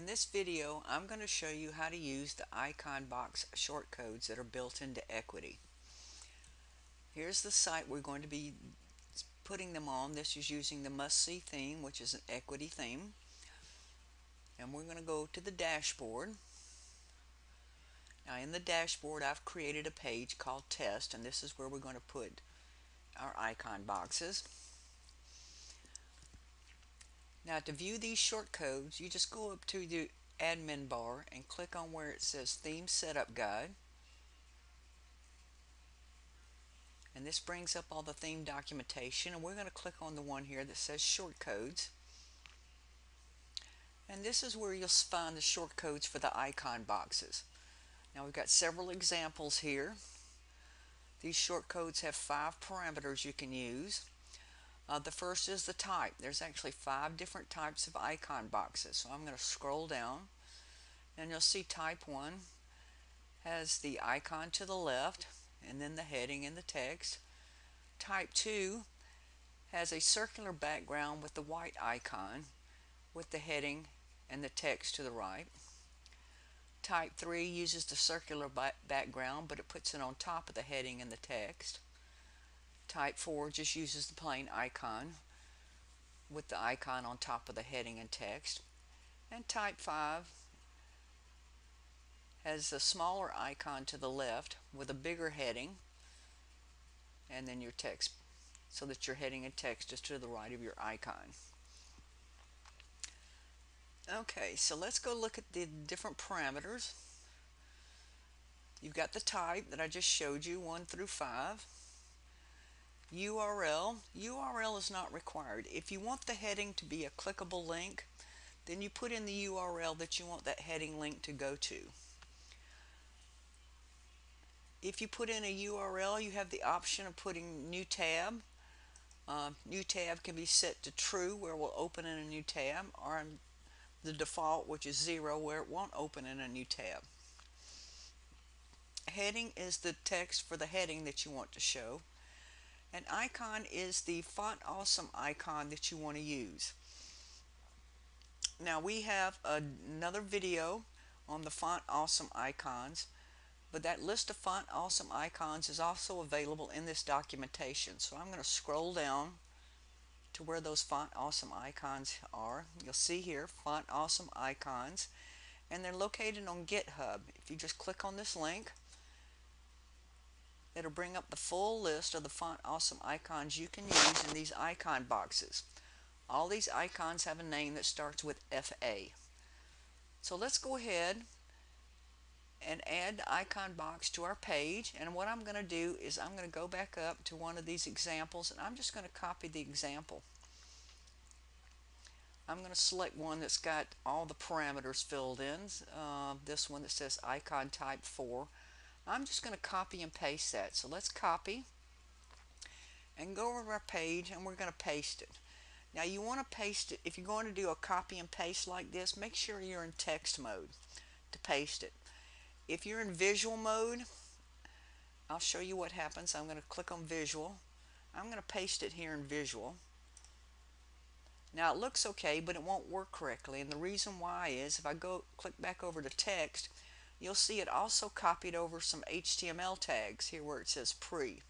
In this video, I'm going to show you how to use the icon box shortcodes that are built into Equity. Here's the site we're going to be putting them on. This is using the must-see theme, which is an Equity theme. And we're going to go to the dashboard. Now in the dashboard, I've created a page called Test, and this is where we're going to put our icon boxes. Now to view these shortcodes, you just go up to the admin bar and click on where it says Theme Setup Guide. And this brings up all the theme documentation, and we're going to click on the one here that says Shortcodes. And this is where you'll find the shortcodes for the icon boxes. Now we've got several examples here. These shortcodes have 5 parameters you can use. The first is the type. There's actually 5 different types of icon boxes. So I'm going to scroll down, and you'll see type 1 has the icon to the left and then the heading and the text. Type 2 has a circular background with the white icon with the heading and the text to the right. Type 3 uses the circular background, but it puts it on top of the heading and the text. Type 4 just uses the plain icon with the icon on top of the heading and text. And Type 5 has a smaller icon to the left with a bigger heading and then your text, so that your heading and text is to the right of your icon. Okay, so let's go look at the different parameters. You've got the type that I just showed you, 1 through 5. URL is not required. If you want the heading to be a clickable link, then you put in the URL that you want that heading link to go to. If you put in a URL, you have the option of putting new tab. New tab can be set to true, where it will open in a new tab, or the default, which is 0, where it won't open in a new tab. Heading is the text for the heading that you want to show. An icon is the Font Awesome icon that you want to use. Now we have another video on the Font Awesome icons, but that list of Font Awesome icons is also available in this documentation. So I'm going to scroll down to where those Font Awesome icons are. You'll see here Font Awesome icons, and they're located on GitHub. If you just click on this link, it'll bring up the full list of the Font Awesome icons you can use in these icon boxes. All these icons have a name that starts with FA. So let's go ahead and add the icon box to our page, and what I'm going to do is I'm going to go back up to one of these examples, and I'm just going to copy the example. I'm going to select one that's got all the parameters filled in. This one that says icon type 4. I'm just going to copy and paste that. So let's copy and go over our page, and we're going to paste it. Now you want to paste it, if you're going to do a copy and paste like this, make sure you're in text mode to paste it. If you're in visual mode, I'll show you what happens. I'm going to click on visual. I'm going to paste it here in visual. Now it looks okay, but it won't work correctly, and the reason why is if I go click back over to text, you'll see it also copied over some HTML tags here where it says pre.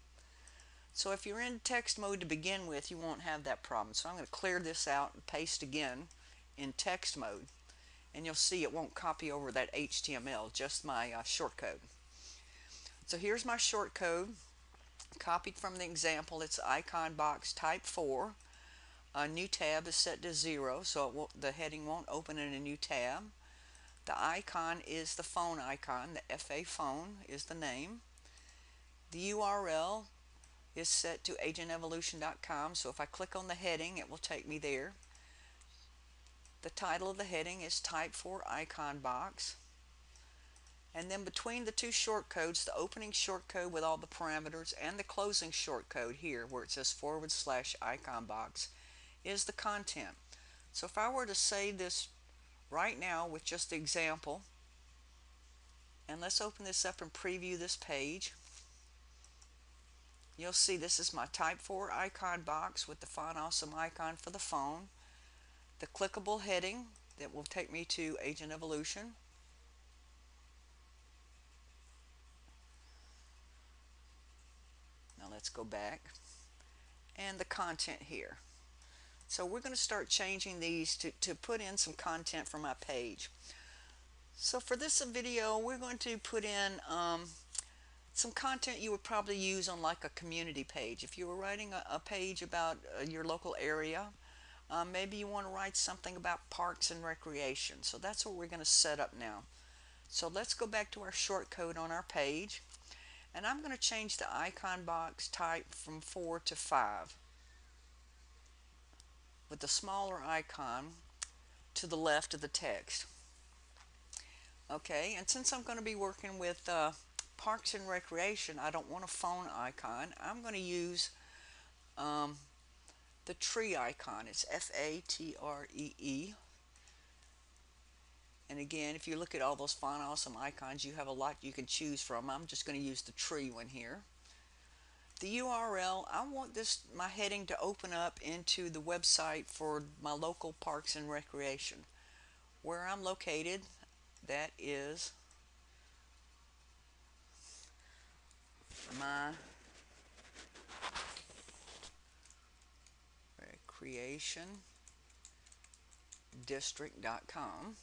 So if you're in text mode to begin with, you won't have that problem. So I'm going to clear this out and paste again in text mode, and you'll see it won't copy over that HTML, just my shortcode. So here's my shortcode copied from the example. It's icon box type 4. A new tab is set to 0, so the heading won't open in a new tab. The icon is the phone icon. The FA phone is the name. The URL is set to agentevolution.com, so if I click on the heading, it will take me there. The title of the heading is type 4 icon box. And then between the two shortcodes, the opening shortcode with all the parameters and the closing shortcode here where it says / icon box is the content. So if I were to save this right now with just the example, and let's open this up and preview this page, you'll see this is my type 4 icon box with the Font Awesome icon for the phone, the clickable heading that will take me to Agent Evolution. Now let's go back, and the content here. So we're going to start changing these to put in some content for my page. So for this video, we're going to put in some content you would probably use on like a community page. If you were writing a page about your local area, maybe you want to write something about parks and recreation. So that's what we're going to set up now. So let's go back to our shortcode on our page, and I'm going to change the icon box type from 4 to 5 with the smaller icon to the left of the text. Okay, and since I'm going to be working with parks and recreation, I don't want a phone icon. I'm going to use um, the tree icon. It's FATREE. And again, if you look at all those fun, awesome icons, you have a lot you can choose from. I'm just going to use the tree one here. The URL, I want my heading to open up into the website for my local parks and recreation. Where I'm located, that is my recreationdistrict.com.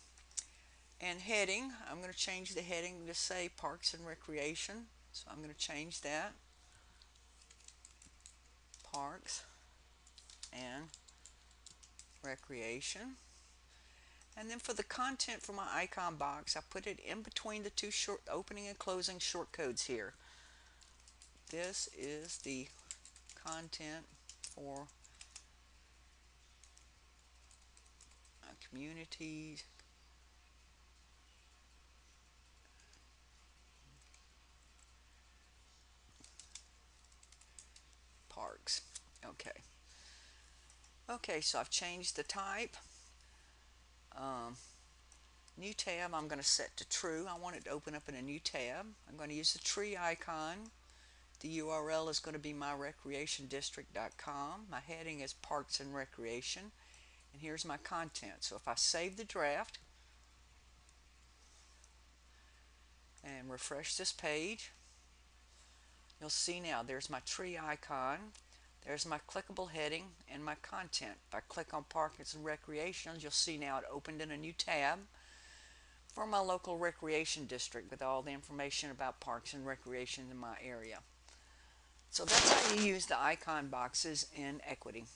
And heading, I'm going to change the heading to say Parks and Recreation. So I'm going to change that. Parks and Recreation. And then for the content for my icon box, I put it in between the two opening and closing shortcodes here. This is the content for communities parks. Okay. Okay, so I've changed the type. New tab I'm going to set to true. I want it to open up in a new tab. I'm going to use the tree icon. The URL is going to be myrecreationdistrict.com. My heading is Parks and Recreation. And here's my content. So if I save the draft and refresh this page, you'll see now there's my tree icon, there's my clickable heading, and my content. If I click on Parks and Recreation, you'll see now it opened in a new tab for my local recreation district with all the information about parks and recreation in my area. So that's how you use the icon boxes in Equity.